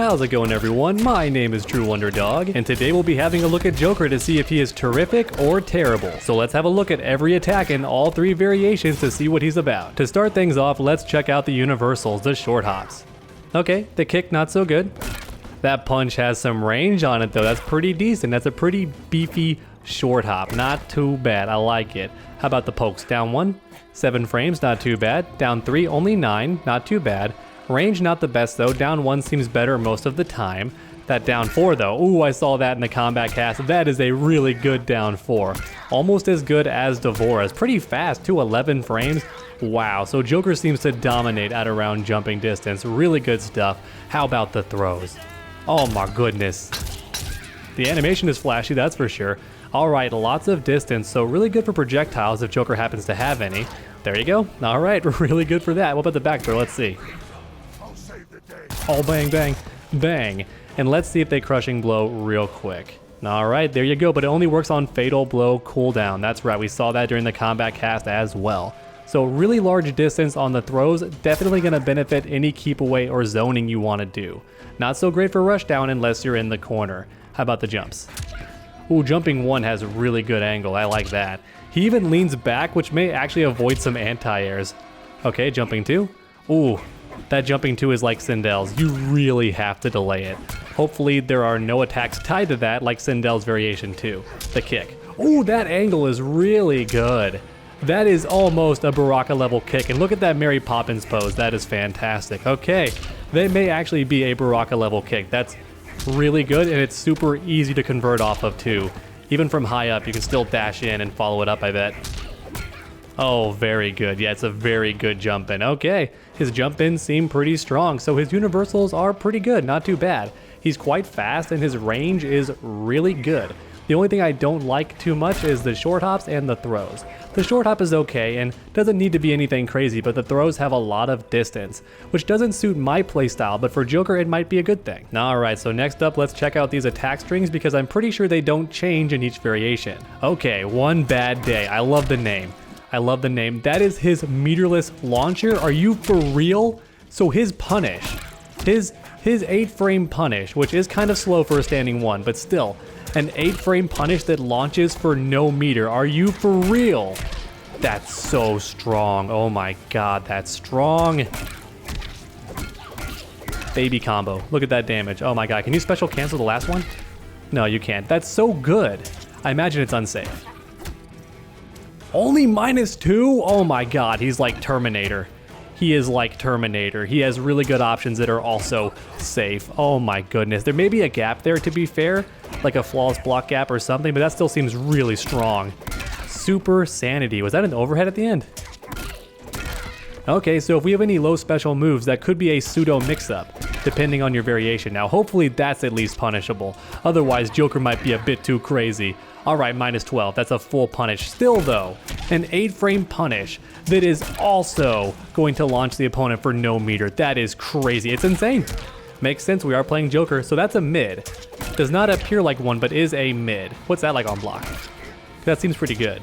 How's it going, everyone? My name is True Wonder Dog, and today we'll be having a look at Joker to see if he is terrific or terrible. So let's have a look at every attack in all three variations to see what he's about. To start things off, let's check out the universals, the short hops. Okay, the kick not so good. That punch has some range on it though, that's pretty decent. That's a pretty beefy short hop, not too bad, I like it. How about the pokes? Down 1, 7 frames, not too bad. Down 3, only 9, not too bad. Range not the best though, down 1 seems better most of the time. That down 4 though, ooh, I saw that in the Kombat cast. That is a really good down 4. Almost as good as Devora's. Pretty fast too, 11 frames. Wow, so Joker seems to dominate at around jumping distance. Really good stuff. How about the throws? Oh my goodness. The animation is flashy, that's for sure. Alright, lots of distance, so really good for projectiles if Joker happens to have any. There you go. Alright, really good for that. What about the back throw? Let's see. Oh, bang, bang, bang. And let's see if they crushing blow real quick. Alright, there you go, but it only works on fatal blow cooldown. That's right, we saw that during the Kombat cast as well. So really large distance on the throws, definitely going to benefit any keep away or zoning you want to do. Not so great for rush down unless you're in the corner. How about the jumps? Ooh, jumping 1 has a really good angle, I like that. He even leans back, which may actually avoid some anti-airs. Okay, jumping 2. Ooh. That jumping 2 is like Sindel's. You really have to delay it. Hopefully there are no attacks tied to that like Sindel's variation 2. The kick. Ooh, that angle is really good. That is almost a Baraka level kick. And look at that Mary Poppins pose. That is fantastic. Okay, that may actually be a Baraka level kick. That's really good and it's super easy to convert off of too. Even from high up, you can still dash in and follow it up, I bet. Oh, very good. Yeah, it's a very good jump in. Okay, his jump ins seem pretty strong, so his universals are pretty good, not too bad. He's quite fast and his range is really good. The only thing I don't like too much is the short hops and the throws. The short hop is okay and doesn't need to be anything crazy, but the throws have a lot of distance, which doesn't suit my playstyle, but for Joker it might be a good thing. Alright, so next up let's check out these attack strings because I'm pretty sure they don't change in each variation. Okay, One Bad Day. I love the name. I love the name. That is his meterless launcher. Are you for real? So his punish, his 8-frame punish, which is kind of slow for a standing 1, but still, an 8-frame punish that launches for no meter. Are you for real? That's so strong. Oh my god, that's strong. Baby combo. Look at that damage. Oh my god, can you special cancel the last one? No, you can't. That's so good. I imagine it's unsafe. Only -2? Oh my god, he's like Terminator. He is like Terminator. He has really good options that are also safe. Oh my goodness. There may be a gap there to be fair, like a flawless block gap or something, but that still seems really strong. Super sanity. Was that an overhead at the end? Okay, so if we have any low special moves, that could be a pseudo mix-up, depending on your variation. Now, hopefully that's at least punishable. Otherwise, Joker might be a bit too crazy. Alright, -12, that's a full punish. Still though, an 8-frame punish that is also going to launch the opponent for no meter. That is crazy, it's insane. Makes sense, we are playing Joker, so that's a mid. Does not appear like one, but is a mid. What's that like on block? That seems pretty good.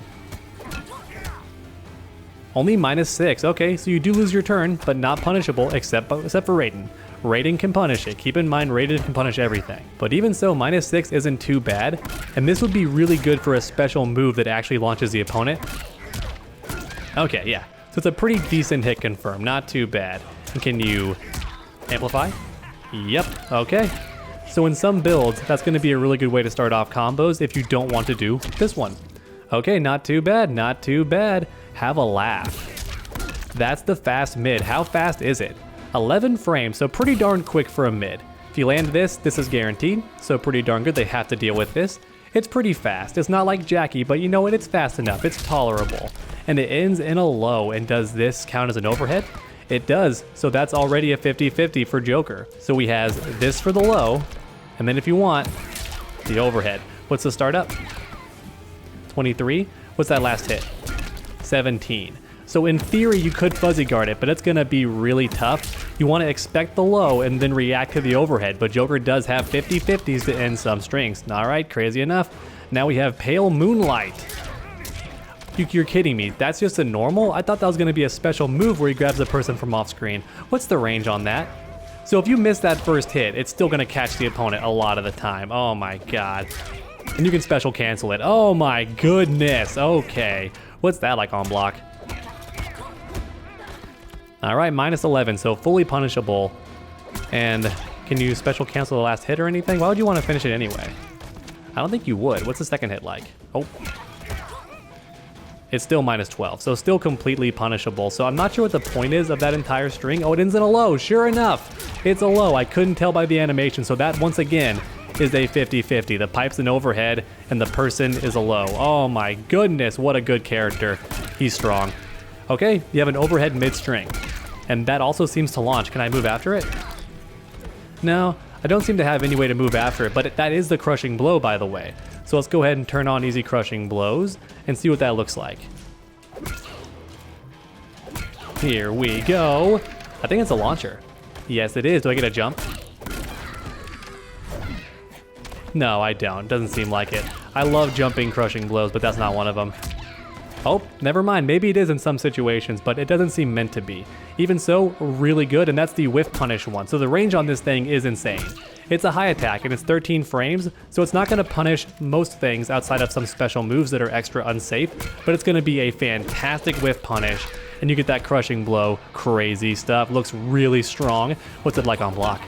Only -6, okay, so you do lose your turn, but not punishable except for Raiden. Raiden can punish it. Keep in mind, Raiden can punish everything. But even so, -6 isn't too bad, and this would be really good for a special move that actually launches the opponent. Okay, yeah, so it's a pretty decent hit confirm, not too bad. And can you amplify? Yep, okay. So in some builds, that's going to be a really good way to start off combos if you don't want to do this one. Okay, not too bad, not too bad. Have a laugh. That's the fast mid. How fast is it? 11 frames, so pretty darn quick for a mid. If you land this is guaranteed, so pretty darn good. They have to deal with this. It's pretty fast. It's not like Jackie, but you know what? It's fast enough. It's tolerable. And it ends in a low, and does this count as an overhead? It does, so that's already a 50-50 for Joker. So he has this for the low, and then if you want, the overhead. What's the startup? 23? What's that last hit? 17. So in theory, you could fuzzy guard it, but it's gonna be really tough. You wanna expect the low and then react to the overhead, but Joker does have 50-50s to end some strings. All right, crazy enough. Now we have Pale Moonlight. You're kidding me, that's just a normal? I thought that was gonna be a special move where he grabs the person from off screen. What's the range on that? So if you miss that first hit, it's still gonna catch the opponent a lot of the time. Oh my god. And you can special cancel it. Oh my goodness. Okay. What's that like on block? Alright, minus 11, so fully punishable. And can you special cancel the last hit or anything? Why would you want to finish it anyway? I don't think you would. What's the second hit like? Oh. It's still minus 12, so still completely punishable. So I'm not sure what the point is of that entire string. Oh, it ends in a low. Sure enough, it's a low. I couldn't tell by the animation, so that once again is a 50-50. The pipe's an overhead, and the person is a low. Oh my goodness, what a good character. He's strong. Okay, you have an overhead mid-string. And that also seems to launch. Can I move after it? No, I don't seem to have any way to move after it, but that is the crushing blow, by the way. So let's go ahead and turn on easy crushing blows and see what that looks like. Here we go. I think it's a launcher. Yes, it is. Do I get a jump? No, I don't. Doesn't seem like it. I love jumping crushing blows, but that's not one of them. Oh, never mind. Maybe it is in some situations, but it doesn't seem meant to be. Even so, really good, and that's the whiff punish one. So the range on this thing is insane. It's a high attack, and it's 13 frames, so it's not going to punish most things outside of some special moves that are extra unsafe, but it's going to be a fantastic whiff punish, and you get that crushing blow. Crazy stuff. Looks really strong. What's it like on block?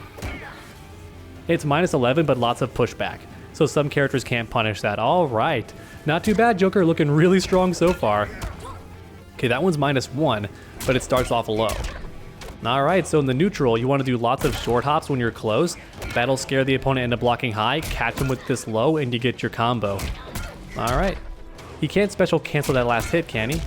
It's minus 11, but lots of pushback. So some characters can't punish that. All right. Not too bad, Joker. Looking really strong so far. Okay, that one's minus 1, but it starts off low. All right, so in the neutral, you want to do lots of short hops when you're close. That'll scare the opponent into blocking high, catch him with this low, and you get your combo. All right. He can't special cancel that last hit, can he?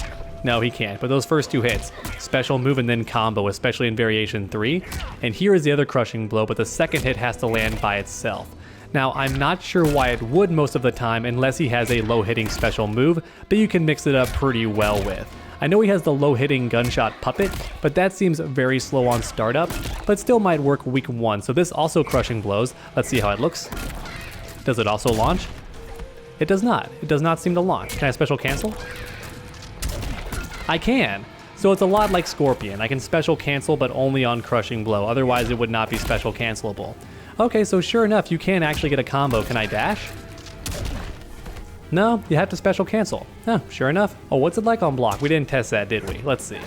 No, he can't, but those first two hits, special move and then combo, especially in variation 3. And here is the other crushing blow, but the second hit has to land by itself. Now, I'm not sure why it would most of the time unless he has a low-hitting special move that you can mix it up pretty well with. I know he has the low-hitting gunshot puppet, but that seems very slow on startup, but still might work week 1. So this also crushing blows. Let's see how it looks. Does it also launch? It does not. It does not seem to launch. Can I special cancel? I can. So it's a lot like Scorpion. I can special cancel, but only on crushing blow. Otherwise, it would not be special cancelable. Okay, so sure enough, you can actually get a combo. Can I dash? No, you have to special cancel. Huh, sure enough. Oh, what's it like on block? We didn't test that, did we? Let's see.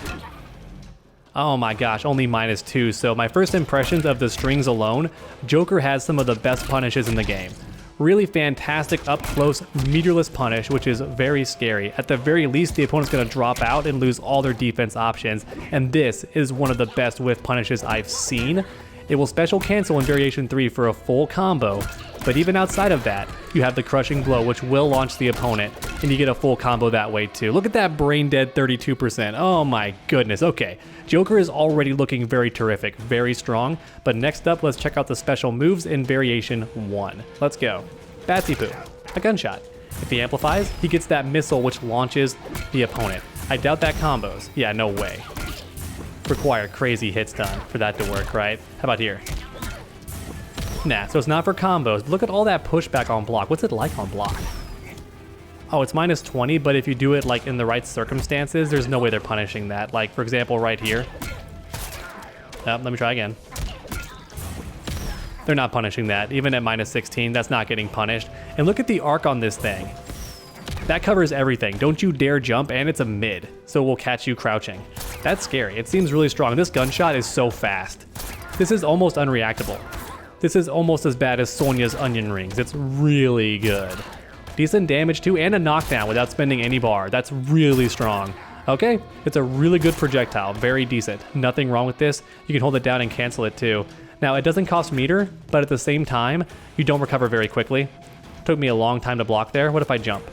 Oh my gosh, only minus 2. So my first impressions of the strings alone, Joker has some of the best punishes in the game. Really fantastic up-close, meterless punish, which is very scary. At the very least, the opponent's going to drop out and lose all their defense options, and this is one of the best whiff punishes I've seen. It will special cancel in variation 3 for a full combo, but even outside of that, you have the crushing blow, which will launch the opponent, and you get a full combo that way too. Look at that brain dead 32%. Oh my goodness. Okay, Joker is already looking very terrific, very strong, but next up, let's check out the special moves in variation 1. Let's go. Batsy Poo, a gunshot. If he amplifies, he gets that missile which launches the opponent. I doubt that combos. Yeah, no way. Require crazy hits done for that to work, right? How about here? Nah, so it's not for combos. Look at all that pushback on block. What's it like on block? Oh, it's minus 20, but if you do it like in the right circumstances, there's no way they're punishing that. Like, for example, right here. Let me try again. They're not punishing that. Even at minus 16, that's not getting punished. And look at the arc on this thing. That covers everything. Don't you dare jump, and it's a mid, so we'll catch you crouching. That's scary. It seems really strong. This gunshot is so fast. This is almost unreactable. This is almost as bad as Sonya's onion rings. It's really good. Decent damage too, and a knockdown without spending any bar. That's really strong. Okay, it's a really good projectile. Very decent. Nothing wrong with this. You can hold it down and cancel it too. Now, it doesn't cost meter, but at the same time, you don't recover very quickly. Took me a long time to block there. What if I jump?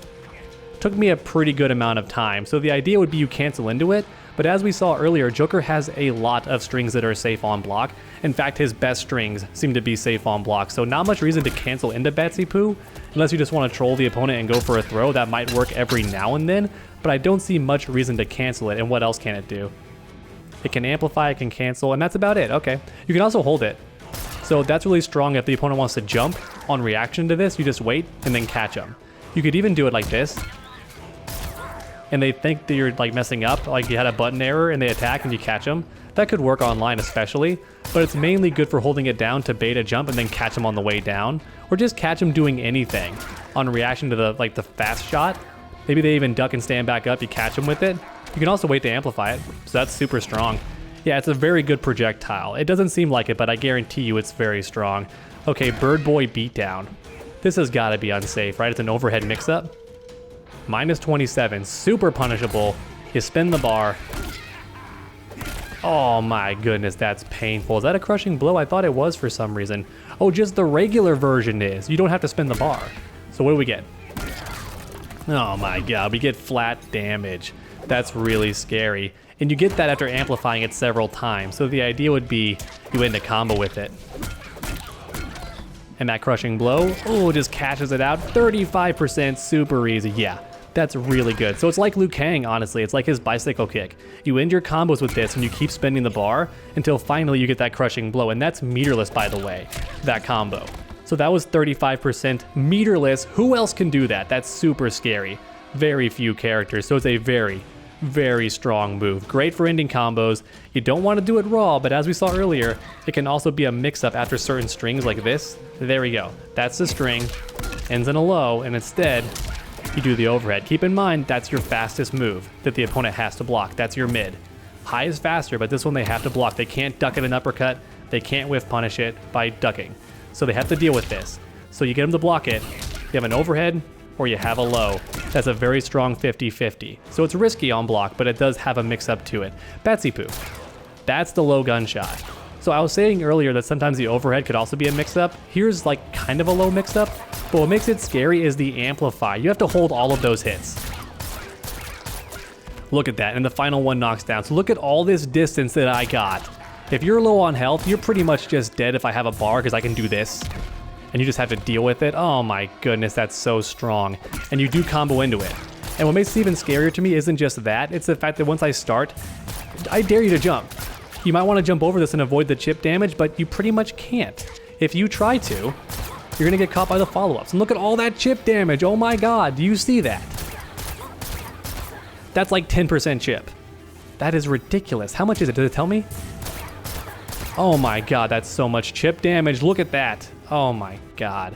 Took me a pretty good amount of time. So the idea would be you cancel into it, but as we saw earlier, Joker has a lot of strings that are safe on block. In fact, his best strings seem to be safe on block, so not much reason to cancel into Batsy Poo, unless you just want to troll the opponent and go for a throw. That might work every now and then, but I don't see much reason to cancel it, and what else can it do? It can amplify, it can cancel, and that's about it. Okay, you can also hold it. So that's really strong if the opponent wants to jump on reaction to this, you just wait and then catch them. You could even do it like this. and they think that you're like messing up, like you had a button error and they attack and you catch them. That could work online especially, but it's mainly good for holding it down to bait a jump and then catch them on the way down, or just catch them doing anything on reaction to the fast shot. Maybe they even duck and stand back up, you catch them with it. You can also wait to amplify it, so that's super strong. Yeah, it's a very good projectile. It doesn't seem like it, but I guarantee you it's very strong. Okay, Bird Boy Beatdown. This has got to be unsafe, right? It's an overhead mix-up. Minus 27, super punishable. You spin the bar. Oh my goodness, that's painful. Is that a crushing blow? I thought it was for some reason. Oh, just the regular version is. You don't have to spin the bar. So what do we get? Oh my god, we get flat damage. That's really scary. And you get that after amplifying it several times. So the idea would be you end a combo with it. And that crushing blow, oh, just catches it out. 35%, super easy. Yeah, that's really good. So it's like Liu Kang, honestly. It's like his bicycle kick. You end your combos with this and you keep spinning the bar until finally you get that crushing blow. And that's meterless, by the way, that combo. So that was 35% meterless. Who else can do that? That's super scary. Very few characters. So it's a very, very strong move. Great for ending combos. You don't want to do it raw, but as we saw earlier, it can also be a mix-up after certain strings like this. There we go. That's the string, ends in a low, and instead, you do the overhead. Keep in mind, that's your fastest move that the opponent has to block. That's your mid. High is faster, but this one they have to block. They can't duck at an uppercut. They can't whiff punish it by ducking. So they have to deal with this. So you get them to block it. You have an overhead, or you have a low. That's a very strong 50-50. So it's risky on block, but it does have a mix-up to it. Batsy Poo. That's the low gunshot. So I was saying earlier that sometimes the overhead could also be a mix-up. Here's like kind of a low mix-up, but what makes it scary is the amplify. You have to hold all of those hits. Look at that, and the final one knocks down. So look at all this distance that I got. If you're low on health, you're pretty much just dead if I have a bar, because I can do this. And you just have to deal with it. Oh my goodness, that's so strong. And you do combo into it. And what makes it even scarier to me isn't just that, it's the fact that once I start, I dare you to jump. You might want to jump over this and avoid the chip damage, but you pretty much can't. If you try to, you're gonna get caught by the follow-ups. And look at all that chip damage, oh my god, do you see that? That's like 10% chip. That is ridiculous. How much is it, did it tell me? Oh my god, that's so much chip damage, look at that. Oh my god.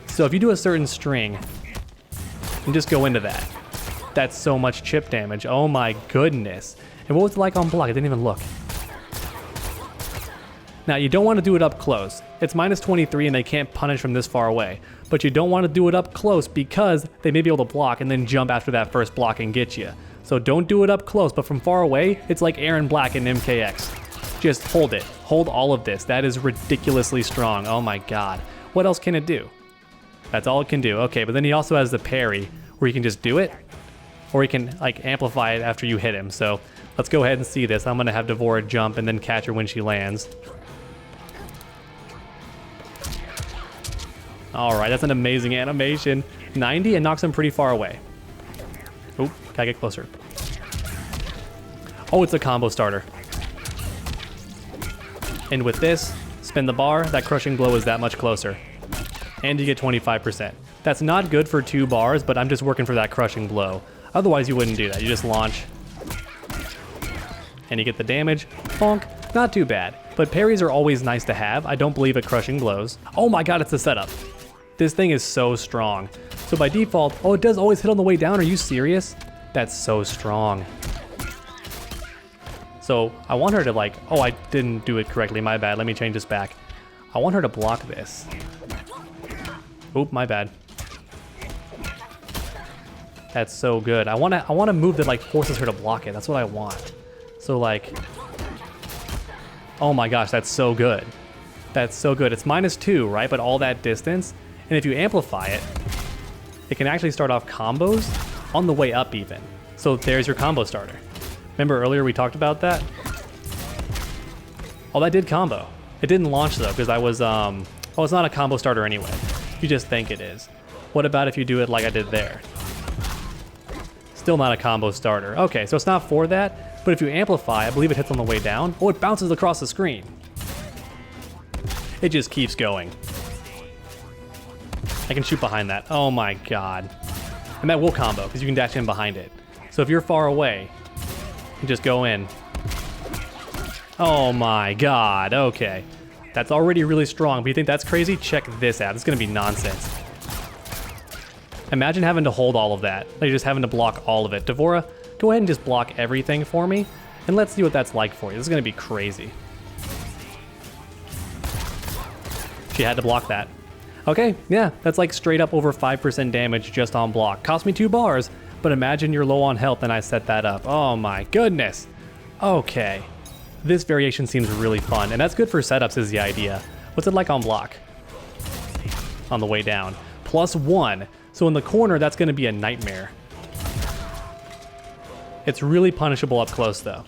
So if you do a certain string, and just go into that, that's so much chip damage, oh my goodness. And what was it like on block? I didn't even look. Now you don't want to do it up close. It's minus 23 and they can't punish from this far away. But you don't want to do it up close because they may be able to block and then jump after that first block and get you. So don't do it up close, but from far away, it's like Aaron Black in MKX. Just hold it. Hold all of this. That is ridiculously strong. Oh my god. What else can it do? That's all it can do. Okay, but then he also has the parry where you can just do it, or he can like amplify it after you hit him. So let's go ahead and see this. I'm gonna have Devora jump and then catch her when she lands. Alright, that's an amazing animation. 90 and knocks him pretty far away. Oop, gotta get closer. Oh, it's a combo starter. And with this, spin the bar, that crushing blow is that much closer. And you get 25%. That's not good for 2 bars, but I'm just working for that crushing blow. Otherwise you wouldn't do that. You just launch. And you get the damage. Bonk. Not too bad. But parries are always nice to have. I don't believe at crushing blows. Oh my god, it's the setup. This thing is so strong. So by default, oh, it does always hit on the way down. Are you serious? That's so strong. So I want her to like, oh, I didn't do it correctly. My bad. Let me change this back. I want her to block this. Oop, my bad. That's so good. I want a move that like forces her to block it. That's what I want. So like, oh my gosh, that's so good. That's so good. It's -2, right? But all that distance. And if you amplify it, it can actually start off combos on the way up even. So there's your combo starter. Remember earlier we talked about that? Oh, that did combo. It didn't launch though, because I was, oh, it's not a combo starter anyway. You just think it is. What about if you do it like I did there? Still not a combo starter. Okay, so it's not for that, but if you amplify, I believe it hits on the way down. Oh, it bounces across the screen. It just keeps going. I can shoot behind that. Oh my god. And that will combo, because you can dash in behind it. So if you're far away, you just go in. Oh my god, okay. That's already really strong, but you think that's crazy? Check this out. It's gonna be nonsense. Imagine having to hold all of that. Like just having to block all of it. Devora, go ahead and just block everything for me, and let's see what that's like for you. This is gonna be crazy. She had to block that. Okay, yeah, that's like straight up over 5% damage just on block. Cost me 2 bars, but imagine you're low on health and I set that up. Oh my goodness. Okay. This variation seems really fun, and that's good for setups is the idea. What's it like on block? On the way down. +1. So in the corner, that's gonna be a nightmare. It's really punishable up close though,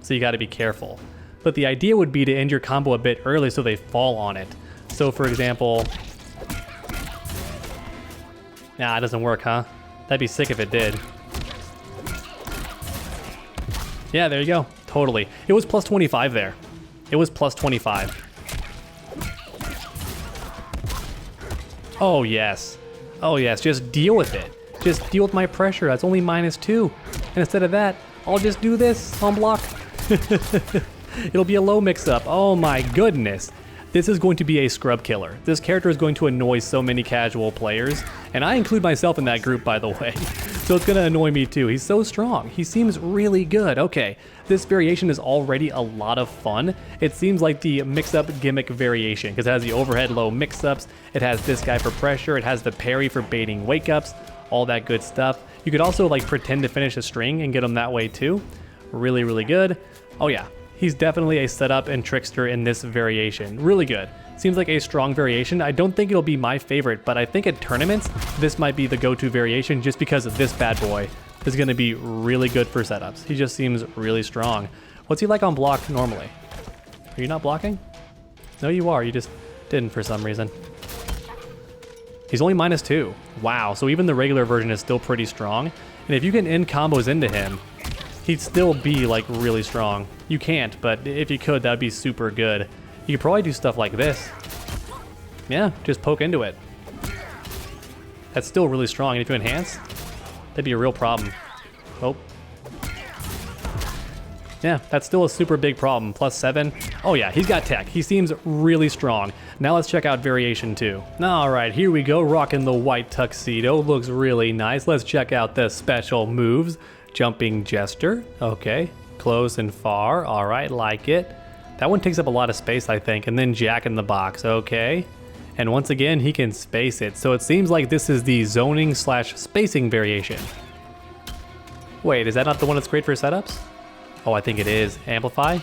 so you gotta be careful. But the idea would be to end your combo a bit early so they fall on it. So for example, nah, it doesn't work, huh? That'd be sick if it did. Yeah, there you go. Totally. It was +25 there. It was +25. Oh, yes. Oh, yes. Just deal with it. Just deal with my pressure. That's only -2. And instead of that, I'll just do this on block. It'll be a low mix-up. Oh, my goodness. This is going to be a scrub killer. This character is going to annoy so many casual players, and I include myself in that group, by the way. So it's gonna annoy me too. He's so strong. He seems really good. Okay, this variation is already a lot of fun. It seems like the mix-up gimmick variation, because it has the overhead low mix-ups, it has this guy for pressure, it has the parry for baiting wake-ups, all that good stuff. You could also like pretend to finish a string and get him that way too. Really, really good. Oh yeah. He's definitely a setup and trickster in this variation. Really good. Seems like a strong variation. I don't think it'll be my favorite, but I think at tournaments, this might be the go-to variation just because of this bad boy is going to be really good for setups. He just seems really strong. What's he like on block normally? Are you not blocking? No, you are. You just didn't for some reason. He's only -2. Wow, so even the regular version is still pretty strong. And if you can end combos into him, he'd still be like really strong. You can't, but if you could, that'd be super good. You could probably do stuff like this. Yeah, just poke into it. That's still really strong. And if you enhance, that'd be a real problem. Oh. Yeah, that's still a super big problem. +7. Oh yeah, he's got tech. He seems really strong. Now let's check out variation 2. All right, here we go. Rocking the white tuxedo. Looks really nice. Let's check out the special moves. Jumping Jester, okay. Close and far, all right, like it. That one takes up a lot of space, I think, and then Jack in the Box, okay. And once again, he can space it, so it seems like this is the zoning / spacing variation. Wait, is that not the one that's great for setups? Oh, I think it is. Amplify?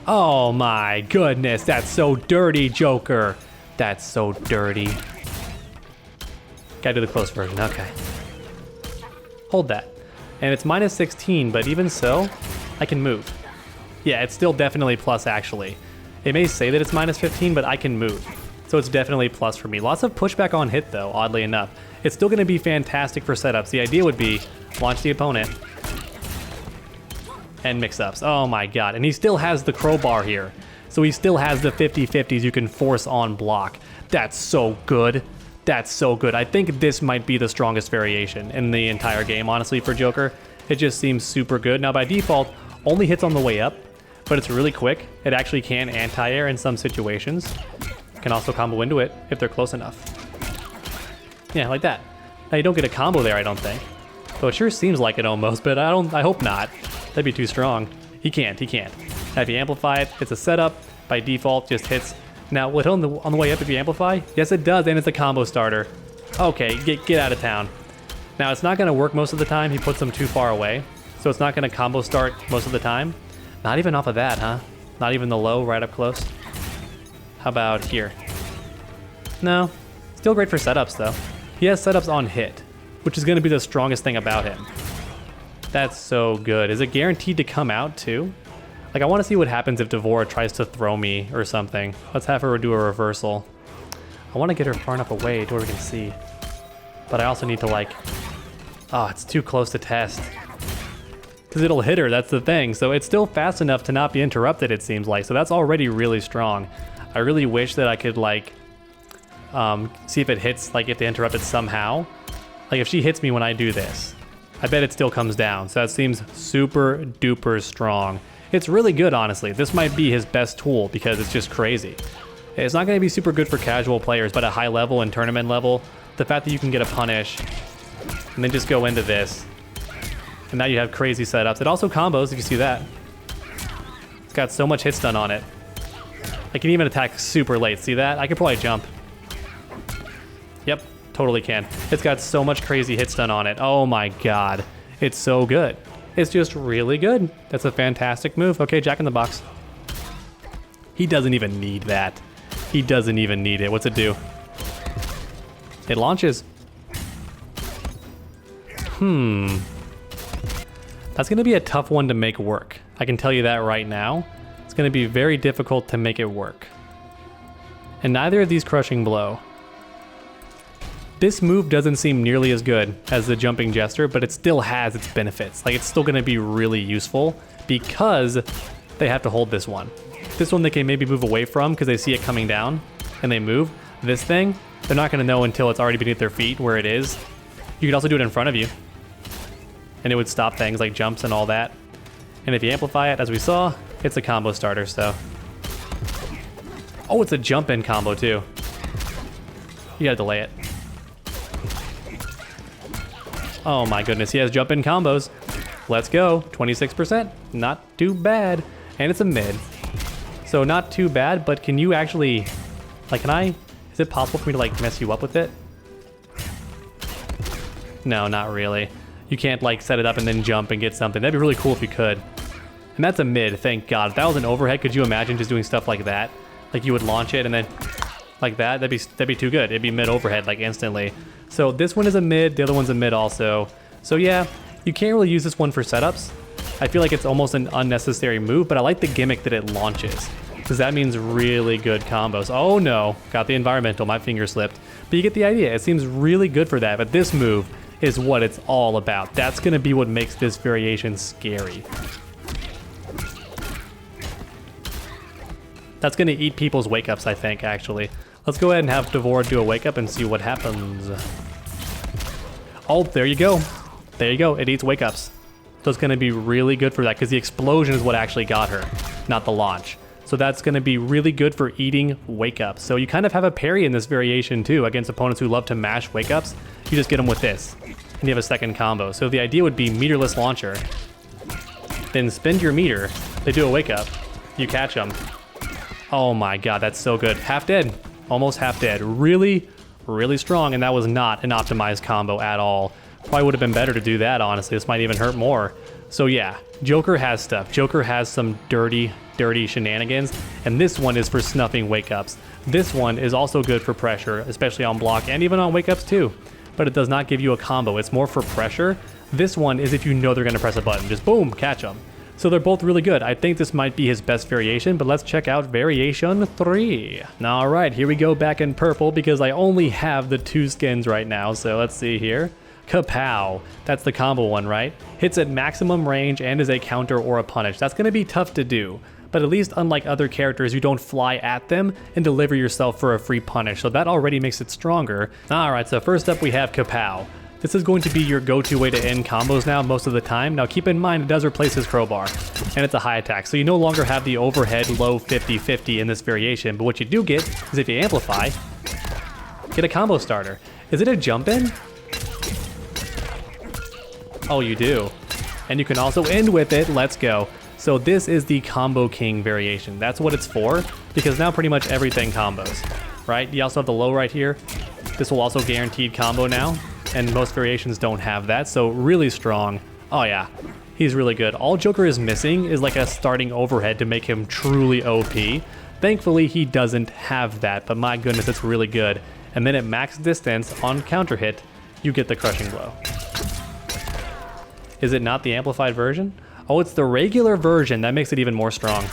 Oh my goodness, that's so dirty, Joker. That's so dirty. Gotta do the close version, okay. Hold that. And it's -16, but even so, I can move. Yeah, it's still definitely plus actually. It may say that it's -15, but I can move. So it's definitely plus for me. Lots of pushback on hit though, oddly enough. It's still gonna be fantastic for setups. The idea would be launch the opponent and mix-ups. Oh my god, and he still has the crowbar here. So he still has the 50-50s you can force on block. That's so good. That's so good. I think this might be the strongest variation in the entire game, honestly, for Joker. It just seems super good. Now, by default, only hits on the way up, but it's really quick. It actually can anti-air in some situations. Can also combo into it if they're close enough. Yeah, like that. Now, you don't get a combo there, I don't think. Though it sure seems like it almost, but I hope not. That'd be too strong. He can't. Now, if you amplify it, it's a setup. By default, just hits. Now, will it hit on the way up if you amplify? Yes, it does, and it's a combo starter. Okay, get out of town. Now, it's not going to work most of the time. He puts them too far away, so it's not going to combo start most of the time. Not even off of that, huh? Not even the low right up close? How about here? No. Still great for setups, though. He has setups on hit, which is going to be the strongest thing about him. That's so good. Is it guaranteed to come out, too? Like, I want to see what happens if Devora tries to throw me or something. Let's have her do a reversal. I want to get her far enough away to where we can see. But I also need to, like... Oh, it's too close to test. Because it'll hit her, that's the thing. So it's still fast enough to not be interrupted, it seems like. So that's already really strong. I really wish that I could, like... see if it hits, like, if they interrupt it somehow. Like, if she hits me when I do this. I bet it still comes down. So that seems super duper strong. It's really good, honestly. This might be his best tool because it's just crazy. It's not going to be super good for casual players, but at high level and tournament level, the fact that you can get a punish and then just go into this. And now you have crazy setups. It also combos, if you see that. It's got so much hit stun on it. I can even attack super late. See that? I could probably jump. Yep, totally can. It's got so much crazy hit stun on it. Oh my god. It's so good. It's just really good. That's a fantastic move. Okay, Jack in the Box. He doesn't even need that. He doesn't even need it. What's it do? It launches. That's gonna be a tough one to make work. I can tell you that right now. It's gonna be very difficult to make it work. And neither of these Crushing Blow. This move doesn't seem nearly as good as the Jumping Jester, but it still has its benefits. Like, it's still gonna be really useful because they have to hold this one. This one they can maybe move away from because they see it coming down and they move. This thing, they're not gonna know until it's already beneath their feet where it is. You could also do it in front of you and it would stop things like jumps and all that. And if you amplify it, as we saw, it's a combo starter, so. Oh, it's a jump in combo too. You gotta delay it. Oh my goodness, he has jump in combos. Let's go, 26%, not too bad. And it's a mid. So not too bad, but can you actually, like, is it possible for me to like mess you up with it? No, not really. You can't like set it up and then jump and get something. That'd be really cool if you could. And that's a mid, thank God. If that was an overhead, could you imagine just doing stuff like that? Like you would launch it and then like that, that'd be too good. It'd be mid overhead like instantly. So this one is a mid, the other one's a mid also. So yeah, you can't really use this one for setups. I feel like it's almost an unnecessary move, but I like the gimmick that it launches, because that means really good combos. Oh no, got the environmental, my finger slipped. But you get the idea, it seems really good for that, but this move is what it's all about. That's gonna be what makes this variation scary. That's gonna eat people's wake-ups, I think, actually. Let's go ahead and have Devore do a wake-up and see what happens. Oh, there you go. There you go, it eats wake-ups. So it's gonna be really good for that, because the explosion is what actually got her, not the launch. So that's gonna be really good for eating wake-ups. So you kind of have a parry in this variation too, against opponents who love to mash wake-ups. You just get them with this, and you have a second combo. So the idea would be meterless launcher, then spend your meter, they do a wake-up, you catch them. Oh my god, that's so good. Half dead, almost half dead. Really, really strong, and that was not an optimized combo at all. Probably would have been better to do that, honestly. This might even hurt more. So yeah, Joker has stuff. Joker has some dirty, dirty shenanigans, and this one is for snuffing wake-ups. This one is also good for pressure, especially on block and even on wake-ups too. But it does not give you a combo. It's more for pressure. This one is if you know they're gonna press a button. Just boom, catch them. So they're both really good. I think this might be his best variation, but let's check out variation 3. All right, here we go back in purple because I only have the 2 skins right now. So let's see here. Kapow, that's the combo one, right? Hits at maximum range and is a counter or a punish. That's gonna be tough to do, but at least unlike other characters, you don't fly at them and deliver yourself for a free punish. So that already makes it stronger. All right, so first up we have Kapow. This is going to be your go-to way to end combos now most of the time. Now keep in mind it does replace his crowbar, and it's a high attack, so you no longer have the overhead low 50-50 in this variation, but what you do get is if you amplify, get a combo starter. Is it a jump in? Oh, you do. And you can also end with it, let's go. So this is the Combo King variation. That's what it's for, because now pretty much everything combos, right? You also have the low right here. This will also guaranteed combo now, and most variations don't have that, so really strong. Oh yeah, he's really good. All Joker is missing is like a starting overhead to make him truly OP. Thankfully, he doesn't have that, but my goodness, it's really good. And then at max distance on counter hit, you get the Crushing Blow. Is it not the amplified version? Oh, it's the regular version. That makes it even more strong.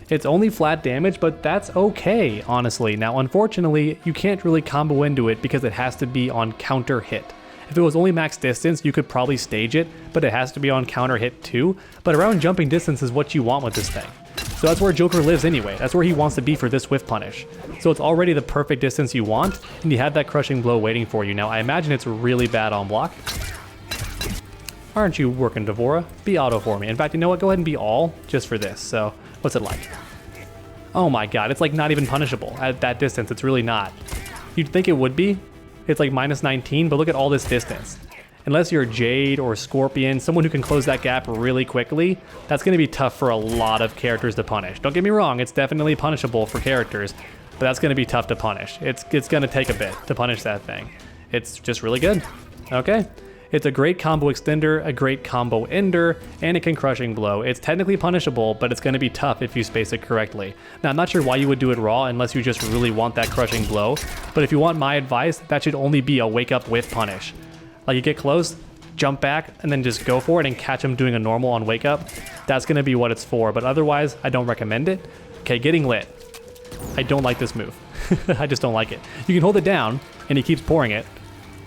It's only flat damage, but that's okay, honestly. Now, unfortunately, you can't really combo into it because it has to be on counter hit. If it was only max distance, you could probably stage it, but it has to be on counter hit too. But around jumping distance is what you want with this thing. So that's where Joker lives anyway. That's where he wants to be for this whiff punish. So it's already the perfect distance you want, and you have that crushing blow waiting for you. Now, I imagine it's really bad on block. Aren't you working, Devora? Be auto for me. In fact, you know what? Go ahead and be all just for this. So what's it like? Oh my god, it's like not even punishable at that distance. It's really not. You'd think it would be. It's like minus 19, but look at all this distance. Unless you're Jade or Scorpion, someone who can close that gap really quickly, that's going to be tough for a lot of characters to punish. Don't get me wrong, it's definitely punishable for characters, but that's going to be tough to punish. It's going to take a bit to punish that thing. It's just really good. Okay. It's a great combo extender, a great combo ender, and it can crushing blow. It's technically punishable, but it's going to be tough if you space it correctly. Now, I'm not sure why you would do it raw unless you just really want that crushing blow, but if you want my advice, that should only be a wake up whiff punish. Like you get close, jump back, and then just go for it and catch him doing a normal on wake up. That's going to be what it's for, but otherwise, I don't recommend it. Okay, getting lit. I don't like this move. I just don't like it. You can hold it down, and he keeps pouring it.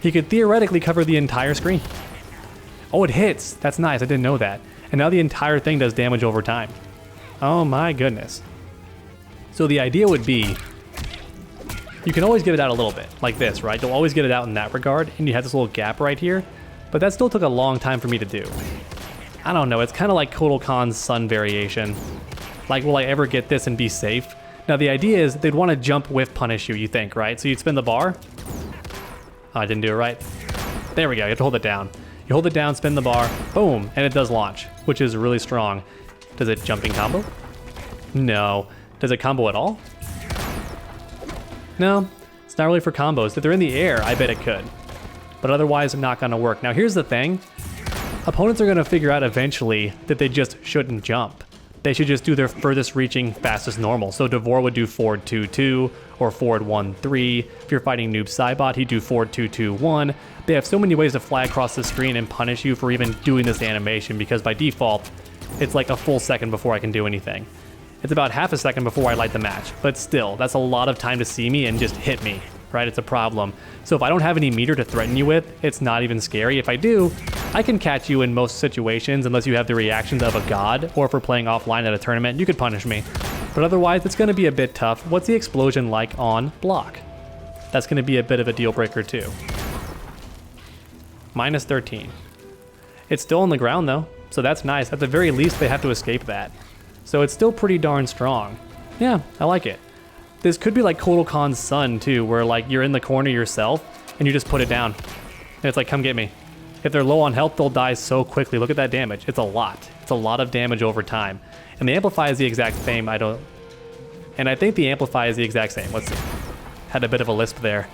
He could theoretically cover the entire screen. Oh, it hits. That's nice. I didn't know that. And now the entire thing does damage over time. Oh my goodness. So the idea would be, you can always get it out a little bit, like this, right? You'll always get it out in that regard, and you have this little gap right here. But that still took a long time for me to do. I don't know. It's kind of like Kotal Khan's Sun variation. Like, will I ever get this and be safe? Now, the idea is they'd want to jump whiff punish you, you think, right? So you'd spin the bar. Oh, I didn't do it right. There we go. You have to hold it down. You hold it down, spin the bar, boom, and it does launch, which is really strong. Does it jumping combo? No. Does it combo at all? No. It's not really for combos. If they're in the air, I bet it could. But otherwise, not going to work. Now, here's the thing. Opponents are going to figure out eventually that they just shouldn't jump. They should just do their furthest reaching, fastest normal. So Devore would do forward 2-2 or forward 1-3. If you're fighting Noob Saibot, he'd do forward 2-2-1. They have so many ways to fly across the screen and punish you for even doing this animation because by default, it's like a full second before I can do anything. It's about half a second before I light the match, but still, that's a lot of time to see me and just hit me, right? It's a problem. So if I don't have any meter to threaten you with, it's not even scary. If I do, I can catch you in most situations unless you have the reactions of a god, or if we're playing offline at a tournament, you could punish me. But otherwise, it's going to be a bit tough. What's the explosion like on block? That's going to be a bit of a deal breaker too. Minus 13. It's still on the ground though, so that's nice. At the very least, they have to escape that. So it's still pretty darn strong. Yeah, I like it. This could be like Kotal Khan's Sun too, where like you're in the corner yourself and you just put it down. And it's like, come get me. If they're low on health, they'll die so quickly. Look at that damage. It's a lot. It's a lot of damage over time. And the Amplify is the exact same. And I think the Amplify is the exact same. Let's see. Had a bit of a lisp there.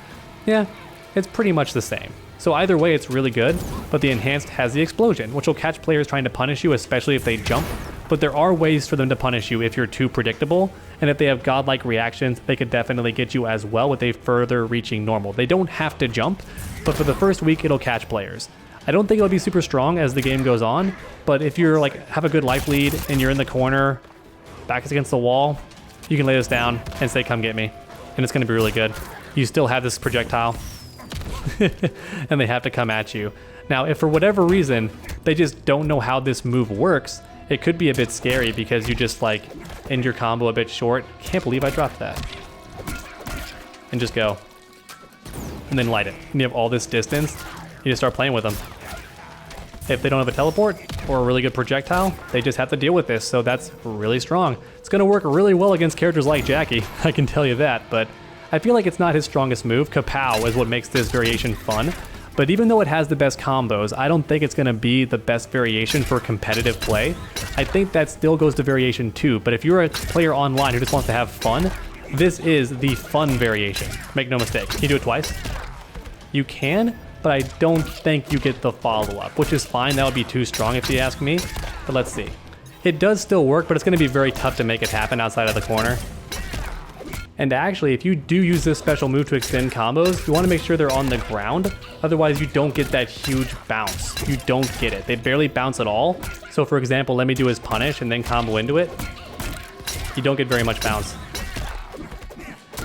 Yeah, it's pretty much the same. So either way, it's really good, but the Enhanced has the Explosion, which will catch players trying to punish you, especially if they jump. But there are ways for them to punish you if you're too predictable, and if they have godlike reactions, they could definitely get you as well with a further reaching normal. They don't have to jump, but for the first week, it'll catch players. I don't think it'll be super strong as the game goes on, but if you're like have a good life lead and you're in the corner, back is against the wall, you can lay this down and say, come get me. And it's gonna be really good. You still have this projectile and they have to come at you. Now, if for whatever reason, they just don't know how this move works, it could be a bit scary because you just like end your combo a bit short. Can't believe I dropped that. And just go. And then light it. And you have all this distance, you just start playing with them. If they don't have a teleport or a really good projectile, they just have to deal with this, so that's really strong. It's gonna work really well against characters like Jackie, I can tell you that, but I feel like it's not his strongest move. Kapow is what makes this variation fun. But even though it has the best combos, I don't think it's going to be the best variation for competitive play. I think that still goes to variation 2, but if you're a player online who just wants to have fun, this is the fun variation. Make no mistake. Can you do it twice? You can, but I don't think you get the follow-up, which is fine. That would be too strong if you ask me, but let's see. It does still work, but it's going to be very tough to make it happen outside of the corner. And actually, if you do use this special move to extend combos, you want to make sure they're on the ground. Otherwise, you don't get that huge bounce. You don't get it. They barely bounce at all. So for example, let me do his punish and then combo into it. You don't get very much bounce.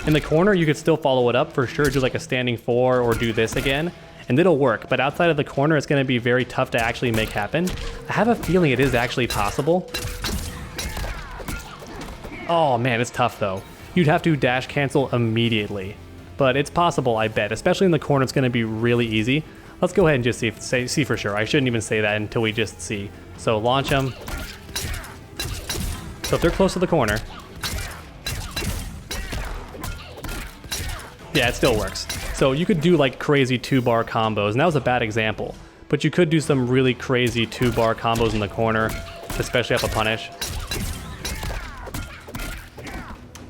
In the corner, you could still follow it up for sure, do like a standing 4 or do this again, and it'll work. But outside of the corner, it's going to be very tough to actually make happen. I have a feeling it is actually possible. Oh man, it's tough though. You'd have to dash cancel immediately. But it's possible, I bet. Especially in the corner, it's going to be really easy. Let's go ahead and just see for sure. I shouldn't even say that until we just see. So launch them. So if they're close to the corner. Yeah, it still works. So you could do like crazy 2-bar combos, and that was a bad example. But you could do some really crazy 2-bar combos in the corner, especially off a punish.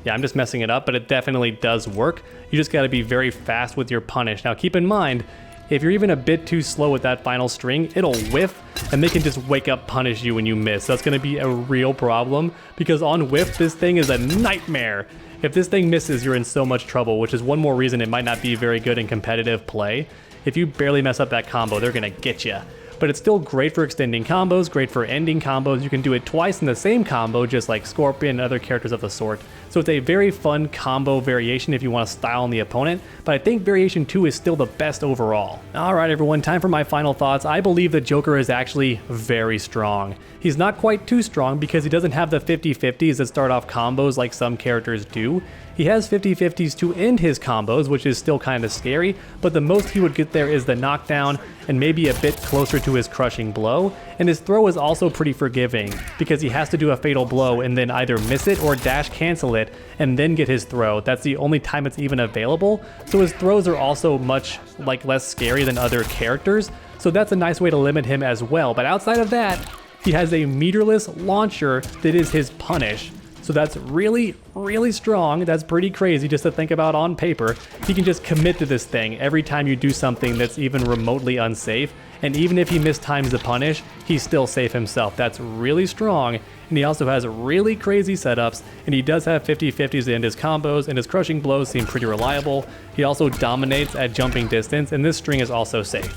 Yeah, I'm just messing it up, but it definitely does work. You just gotta be very fast with your punish. Now keep in mind, if you're even a bit too slow with that final string, it'll whiff, and they can just wake up punish you when you miss. That's gonna be a real problem, because on whiff, this thing is a nightmare. If this thing misses, you're in so much trouble, which is one more reason it might not be very good in competitive play. If you barely mess up that combo, they're gonna get you. But it's still great for extending combos, great for ending combos. You can do it twice in the same combo, just like Scorpion and other characters of the sort. So it's a very fun combo variation if you want to style on the opponent, but I think variation 2 is still the best overall. Alright everyone, time for my final thoughts. I believe the Joker is actually very strong. He's not quite too strong because he doesn't have the 50-50s that start off combos like some characters do. He has 50-50s to end his combos, which is still kind of scary, but the most he would get there is the knockdown and maybe a bit closer to his crushing blow, and his throw is also pretty forgiving because he has to do a fatal blow and then either miss it or dash cancel it and then get his throw. That's the only time it's even available, so his throws are also much less scary than other characters, so that's a nice way to limit him as well. But outside of that, he has a meterless launcher that is his punish. So that's really, really strong. That's pretty crazy just to think about on paper. He can just commit to this thing every time you do something that's even remotely unsafe. And even if he mistimes the punish, he's still safe himself. That's really strong. And he also has really crazy setups. And he does have 50-50s to end his combos, and his crushing blows seem pretty reliable. He also dominates at jumping distance, and this string is also safe.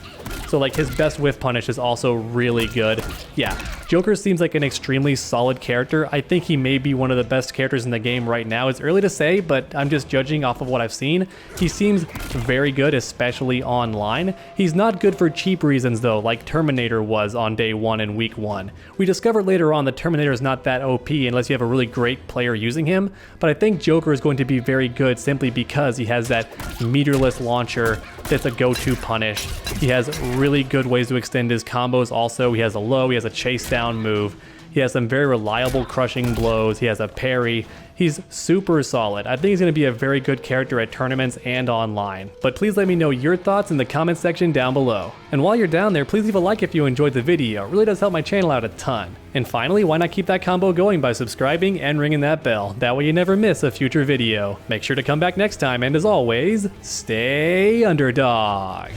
So like his best whiff punish is also really good. Yeah, Joker seems like an extremely solid character. I think he may be one of the best characters in the game right now. It's early to say, but I'm just judging off of what I've seen. He seems very good, especially online. He's not good for cheap reasons though, like Terminator was on day 1 in week 1. We discovered later on that Terminator is not that OP unless you have a really great player using him, but I think Joker is going to be very good simply because he has that meterless launcher that's a go-to punish. He has really good ways to extend his combos also. He has a low, he has a chase down move. He has some very reliable crushing blows. He has a parry. He's super solid. I think he's going to be a very good character at tournaments and online. But please let me know your thoughts in the comment section down below. And while you're down there, please leave a like if you enjoyed the video. It really does help my channel out a ton. And finally, why not keep that combo going by subscribing and ringing that bell? That way you never miss a future video. Make sure to come back next time, and as always, stay underdogs.